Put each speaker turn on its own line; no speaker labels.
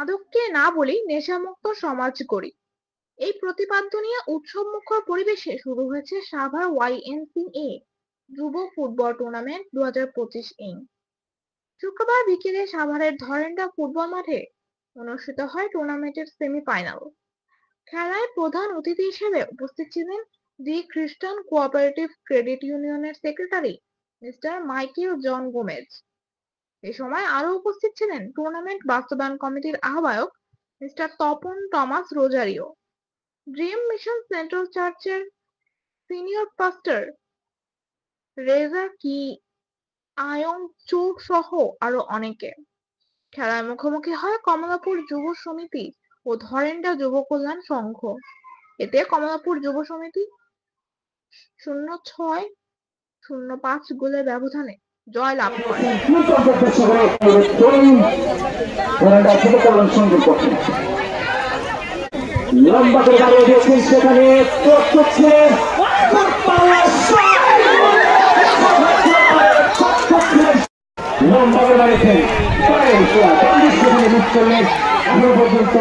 মাদককে না বলি, নেশামুক্ত সমাজ গড়ি, এই প্রতিপাদ্য নিয়ে উৎসবমুখর পরিবেশে শুরু হয়েছে সাভার ওয়াইএমসিএ যুব ফুটবল টুর্নামেন্ট 2025 শুক্রবার বিকেলে সাভারের ধরেন্ডা ফুটবল মাঠে অনুষ্ঠিত হয় টুর্নামেন্টের সেমিফাইনাল। খেলায় প্রধান অতিথি হিসেবে উপস্থিত ছিলেন দি খ্রিস্টান কোঅপারেটিভ ক্রেডিট ইউনিয়নের secretary mister Michael John Gomes. এ সময় আরো উপস্থিত ছিলেন টুর্নামেন্ট বাস্তবায়ন কমিটির আহ্বায়ক mister Tapan Thomas Rozario, dream mission central চার্চের সিনিয়র পাস্টর রেজার কি আয়ং চু সহ আরো অনেকে। খেলায় মুখোমুখি হয় কমলাপুর যুব সমিতি ও ধরেন্ডা যুব কল্যাণ সংঘ। এতে কমলাপুর যুব সমিতি 0-6-0-5 গোলের ব্যবধানে জয়লাভ করে।
লম্বা করে দাঁড়িয়ে দিয়েছেন, সেখানে লম্বা করে দাঁড়িয়েছেন, সেখানে মুখ করলেন এখনো পর্যন্ত